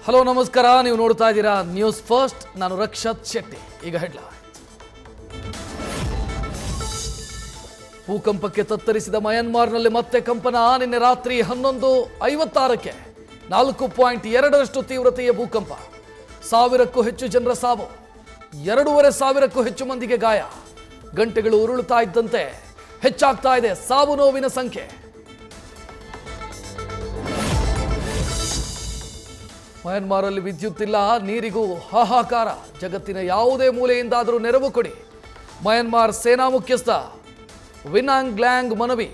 Hello ನಮಸ್ಕಾರ, ನೀವು ನೋಡ್ತಾ ಇದ್ದೀರಾ ನ್ಯೂಸ್ ಫಸ್ಟ್. ನಾನು ರಕ್ಷತ್ ಶೆಟ್ಟಿ. ಈಗ ಹೆಡ್ಲೈನ್. ಭೂಕಂಪಕ್ಕೆ ತತ್ತರಿಸಿದ ಮಯನ್ಮಾರ್ನಲ್ಲಿ ಮತ್ತೆ ಕಂಪನ. ನಿನ್ನೆ ರಾತ್ರಿ 11:56ಕ್ಕೆ 4.2ರಷ್ಟು ತೀವ್ರತೆಯ ಭೂಕಂಪ. 1000ಕ್ಕೂ ಹೆಚ್ಚು ಜನರ ಸಾವು, 2500ಕ್ಕೂ ಹೆಚ್ಚು ಮಂದಿಗೆ ಗಾಯ. ಗಂಟೆಗಳು ಉರುಳುತ್ತಾ ಇದ್ದಂತೆ ಹೆಚ್ಚಾಗ್ತಾ ಇದೆ ಸಾವು ನೋವಿನ ಸಂಖ್ಯೆ. ಮಯನ್ಮಾರಲ್ಲಿ ವಿದ್ಯುತ್ ಇಲ್ಲ, ನೀರಿಗೂ ಹಾಹಾಕಾರ. ಜಗತ್ತಿನ ಯಾವುದೇ ಮೂಲೆಯಿಂದಾದರೂ ನೆರವು ಕೊಡಿ. ಮಯನ್ಮಾರ್ ಸೇನಾ ಮುಖ್ಯಸ್ಥ ವಿನಾಂಗ್ ಗ್ಲ್ಯಾಂಗ್ ಮನವಿ.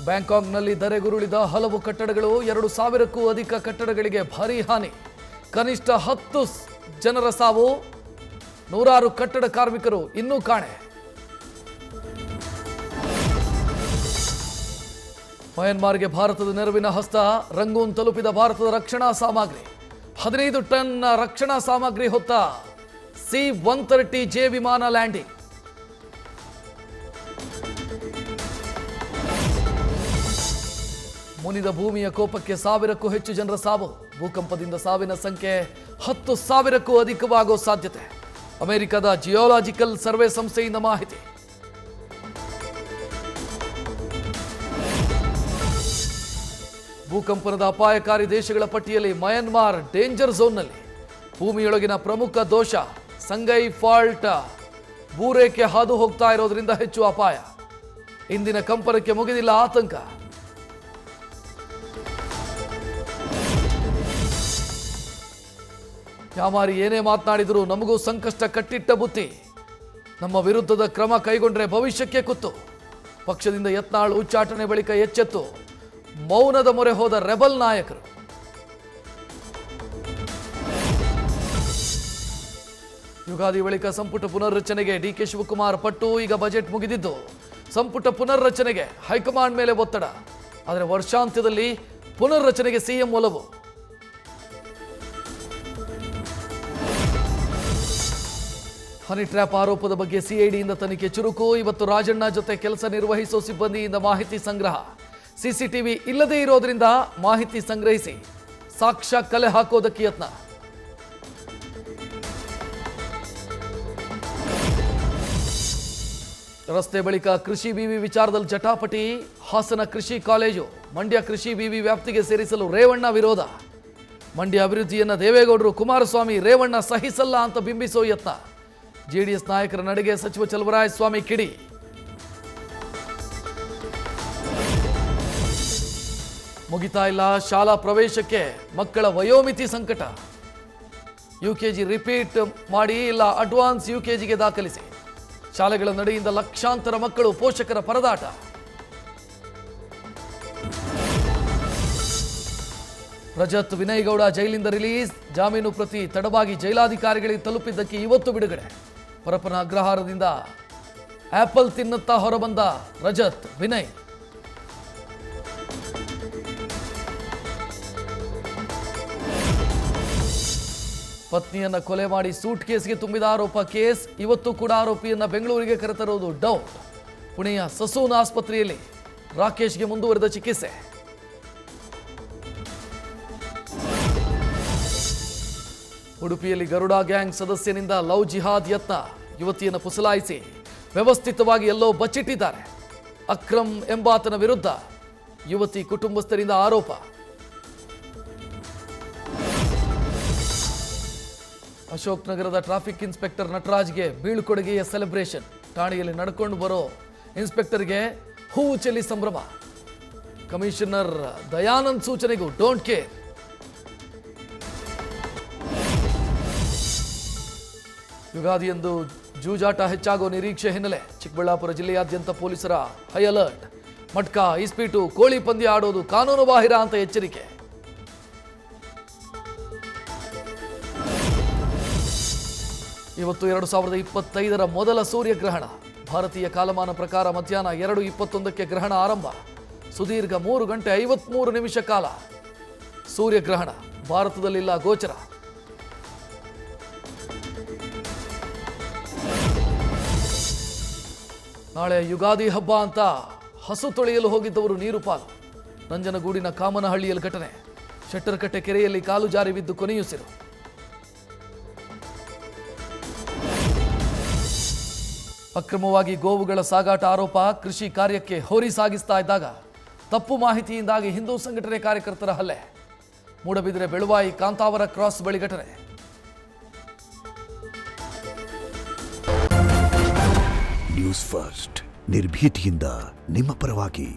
ಬ್ಯಾಂಕಾಕ್ನಲ್ಲಿ ಧರೆಗುರುಳಿದ ಹಲವು ಕಟ್ಟಡಗಳು. 2000ಕ್ಕೂ ಅಧಿಕ ಕಟ್ಟಡಗಳಿಗೆ ಭಾರೀ ಹಾನಿ. ಕನಿಷ್ಠ 10 ಜನರ ಸಾವು, 100 ಕಟ್ಟಡ ಕಾರ್ಮಿಕರು ಇನ್ನೂ ಕಾಣೆ. ಮಯನ್ಮಾರ್ಗೆ ಭಾರತದ ನೆರವಿನ ಹಸ್ತ. ರಂಗೂನ್ ತಲುಪಿದ ಭಾರತದ ರಕ್ಷಣಾ ಸಾಮಗ್ರಿ. 15 ಟನ್ ರಕ್ಷಣಾ ಸಾಮಗ್ರಿ ಹೊತ್ತ C-130J ವಿಮಾನ ಲ್ಯಾಂಡಿಂಗ್. ಮುನಿದ ಭೂಮಿಯ ಕೋಪಕ್ಕೆ 1000ಕ್ಕೂ ಹೆಚ್ಚು ಜನರ ಸಾವು. ಭೂಕಂಪದಿಂದ ಸಾವಿನ ಸಂಖ್ಯೆ 10,000ಕ್ಕೂ ಅಧಿಕವಾಗುವ ಸಾಧ್ಯತೆ. ಅಮೆರಿಕದ ಜಿಯೋಲಾಜಿಕಲ್ ಸರ್ವೆ ಸಂಸ್ಥೆಯಿಂದ ಮಾಹಿತಿ. ಭೂಕಂಪನದ ಅಪಾಯಕಾರಿ ದೇಶಗಳ ಪಟ್ಟಿಯಲ್ಲಿ ಮಯನ್ಮಾರ್ ಡೇಂಜರ್ ಝೋನ್ನಲ್ಲಿ. ಭೂಮಿಯೊಳಗಿನ ಪ್ರಮುಖ ದೋಷ ಸಂಗೈ ಫಾಲ್ಟ್ ಭೂರೇಖೆ ಹಾದು ಹೋಗ್ತಾ ಇರೋದ್ರಿಂದ ಹೆಚ್ಚು ಅಪಾಯ. ಇಂದಿನ ಕಂಪನಕ್ಕೆ ಮುಗಿದಿಲ್ಲ ಆತಂಕ. ಯಾಮಾರಿ ಏನೇ ಮಾತನಾಡಿದರೂ ನಮಗೂ ಸಂಕಷ್ಟ ಕಟ್ಟಿಟ್ಟ ಬುತ್ತಿ. ನಮ್ಮ ವಿರುದ್ಧದ ಕ್ರಮ ಕೈಗೊಂಡ್ರೆ ಭವಿಷ್ಯಕ್ಕೆ ಕುತ್ತು. ಪಕ್ಷದಿಂದ ಯತ್ನಾಳ್ ಉಚ್ಚಾಟನೆ ಬಳಿಕ ಎಚ್ಚೆತ್ತು ಮೌನದ ಮೊರೆ ಹೋದ ರೆಬಲ್ ನಾಯಕರು. ಯುಗಾದಿ ಬಳಿಕ ಸಂಪುಟ ಪುನರ್ರಚನೆಗೆ ಡಿಕೆ ಶಿವಕುಮಾರ್ ಪಟ್ಟು. ಈಗ ಬಜೆಟ್ ಮುಗಿದಿದ್ದು ಸಂಪುಟ ಪುನರ್ರಚನೆಗೆ ಹೈಕಮಾಂಡ್ ಮೇಲೆ ಒತ್ತಡ. ಆದರೆ ವರ್ಷಾಂತ್ಯದಲ್ಲಿ ಪುನರ್ರಚನೆಗೆ ಸಿಎಂ ಒಲವು. ಹನಿ ಟ್ರ್ಯಾಪ್ ಆರೋಪದ ಬಗ್ಗೆ ಸಿಐಡಿಯಿಂದ ತನಿಖೆ ಚುರುಕು. ಇವತ್ತು ರಾಜಣ್ಣ ಜೊತೆ ಕೆಲಸ ನಿರ್ವಹಿಸುವ ಸಿಬ್ಬಂದಿಯಿಂದ ಮಾಹಿತಿ ಸಂಗ್ರಹ. ಸಿಸಿಟಿವಿ ಇಲ್ಲದೇ ಇರೋದ್ರಿಂದ ಮಾಹಿತಿ ಸಂಗ್ರಹಿಸಿ ಸಾಕ್ಷ್ಯ ಕಲೆ ಹಾಕೋದಕ್ಕೆ ಯತ್ನ. ರಸ್ತೆ ಬಳಿಕ ಕೃಷಿ ವಿವಿ ವಿಚಾರದಲ್ಲಿ ಜಟಾಪಟಿ. ಹಾಸನ ಕೃಷಿ ಕಾಲೇಜು ಮಂಡ್ಯ ಕೃಷಿ ವಿವಿ ವ್ಯಾಪ್ತಿಗೆ ಸೇರಿಸಲು ರೇವಣ್ಣ ವಿರೋಧ. ಮಂಡ್ಯ ಅಭಿವೃದ್ಧಿಯನ್ನ ದೇವೇಗೌಡರು, ಕುಮಾರಸ್ವಾಮಿ, ರೇವಣ್ಣ ಸಹಿಸಲ್ಲ ಅಂತ ಬಿಂಬಿಸೋ ಯತ್ನ. ಜೆಡಿಎಸ್ ನಾಯಕರ ನಡೆಗೆ ಸಚಿವ ಚಲುವರಾಯಸ್ವಾಮಿ ಕಿಡಿ. ಮುಗಿತಾ ಇಲ್ಲ ಶಾಲಾ ಪ್ರವೇಶಕ್ಕೆ ಮಕ್ಕಳ ವಯೋಮಿತಿ ಸಂಕಟ. ಯುಕೆಜಿ ರಿಪೀಟ್ ಮಾಡಿ ಇಲ್ಲ ಅಡ್ವಾನ್ಸ್ ಯುಕೆಜಿಗೆ ದಾಖಲಿಸಿ. ಶಾಲೆಗಳ ನಡೆಯಿಂದ ಲಕ್ಷಾಂತರ ಮಕ್ಕಳು, ಪೋಷಕರ ಪರದಾಟ. ರಜತ್ ವಿನಯಗೌಡ ಜೈಲಿಂದ ರಿಲೀಸ್. ಜಾಮೀನು ಪ್ರತಿ ತಡವಾಗಿ ಜೈಲಾಧಿಕಾರಿಗಳಿಗೆ ತಲುಪಿದ್ದಕ್ಕೆ ಇವತ್ತು ಬಿಡುಗಡೆ. ಪರಪ್ಪನ ಅಗ್ರಹಾರದಿಂದ ಆಪಲ್ ತಿನ್ನುತ್ತಾ ಹೊರಬಂದ ರಜತ್ ವಿನಯ್. ಪತ್ನಿಯನ್ನ ಕೊಲೆ ಮಾಡಿ ಸೂಟ್ ಕೇಸ್ಗೆ ತುಂಬಿದ ಆರೋಪ ಕೇಸ್. ಇವತ್ತು ಕೂಡ ಆರೋಪಿಯನ್ನ ಬೆಂಗಳೂರಿಗೆ ಕರೆತರುವುದು ಡೌಟ್. ಪುಣೆಯ ಸಸೂನ್ ಆಸ್ಪತ್ರೆಯಲ್ಲಿ ರಾಕೇಶ್ಗೆ ಮುಂದುವರೆದ ಚಿಕಿತ್ಸೆ. ಉಡುಪಿಯಲ್ಲಿ ಗರುಡ ಗ್ಯಾಂಗ್ ಸದಸ್ಯನಿಂದ ಲವ್ ಜಿಹಾದ್ ಯತ್ನ. ಯುವತಿಯನ್ನು ಪುಸಲಾಯಿಸಿ ವ್ಯವಸ್ಥಿತವಾಗಿ ಎಲ್ಲೋ ಬಚ್ಚಿಟ್ಟಿದ್ದಾರೆ. ಅಕ್ರಮ್ ಎಂಬಾತನ ವಿರುದ್ಧ ಯುವತಿ ಕುಟುಂಬಸ್ಥರಿಂದ ಆರೋಪ. ಅಶೋಕ್ ನಗರದ ಟ್ರಾಫಿಕ್ ಇನ್ಸ್ಪೆಕ್ಟರ್ ನಟರಾಜ್ಗೆ ಬೀಳ್ಕೊಡುಗೆಯ ಸೆಲೆಬ್ರೇಷನ್. ಠಾಣೆಯಲ್ಲಿ ನಡ್ಕೊಂಡು ಬರೋ ಇನ್ಸ್ಪೆಕ್ಟರ್ಗೆ ಹೂವು ಚೆಲ್ಲಿ ಸಂಭ್ರಮ. ಕಮಿಷನರ್ ದಯಾನಂದ್ ಸೂಚನೆಗೂ ಡೋಂಟ್ ಕೇರ್. ಯುಗಾದಿಯಂದು ಜೂಜಾಟ ಹೆಚ್ಚಾಗುವ ನಿರೀಕ್ಷೆ ಹಿನ್ನೆಲೆ ಚಿಕ್ಕಬಳ್ಳಾಪುರ ಜಿಲ್ಲೆಯಾದ್ಯಂತ ಪೊಲೀಸರ ಹೈ ಅಲರ್ಟ್. ಮಟ್ಕಾ, ಇಸ್ಪೀಟು, ಕೋಳಿ ಪಂದ್ಯ ಆಡೋದು ಕಾನೂನು ಬಾಹಿರ ಅಂತ ಎಚ್ಚರಿಕೆ. ಇವತ್ತು 2025ರ ಮೊದಲ ಸೂರ್ಯಗ್ರಹಣ. ಭಾರತೀಯ ಕಾಲಮಾನ ಪ್ರಕಾರ ಮಧ್ಯಾಹ್ನ 2:21ಕ್ಕೆ ಗ್ರಹಣ ಆರಂಭ. ಸುದೀರ್ಘ 3 ಗಂಟೆ 53 ನಿಮಿಷ ಕಾಲ ಸೂರ್ಯಗ್ರಹಣ. ಭಾರತದಲ್ಲಿಲ್ಲ ಗೋಚರ. ನಾಳೆ ಯುಗಾದಿ ಹಬ್ಬ ಅಂತ ಹಸು ತೊಳೆಯಲು ಹೋಗಿದ್ದವರು ನೀರು ಪಾಲು. ನಂಜನಗೂಡಿನ ಕಾಮನಹಳ್ಳಿಯಲ್ಲಿ ಘಟನೆ. ಶೆಟ್ಟರ್ಕಟ್ಟೆ ಕೆರೆಯಲ್ಲಿ ಕಾಲು ಜಾರಿ ಬಿದ್ದು ಕೊನೆಯುಸಿರು. ಅಕ್ರಮವಾಗಿ ಗೋವುಗಳ ಸಾಗಾಟ ಆರೋಪ. ಕೃಷಿ ಕಾರ್ಯಕ್ಕೆ ಹೋರಿ ಸಾಗಿಸ್ತಾ ಇದ್ದಾಗ ತಪ್ಪು ಮಾಹಿತಿಯಿಂದಾಗಿ ಹಿಂದೂ ಸಂಘಟನೆ ಕಾರ್ಯಕರ್ತರ ಹಲ್ಲೆ. ಮೂಡಬಿದಿರೆ ಬೆಳುವಾಯಿ ಕಾಂತಾವರ ಕ್ರಾಸ್ ಬಳಿ ಘಟನೆ. ನ್ಯೂಸ್ ಫಸ್ಟ್ ನಿರ್ಭೀತಿಯಿಂದ ನಿಮ್ಮ ಪರವಾಗಿ.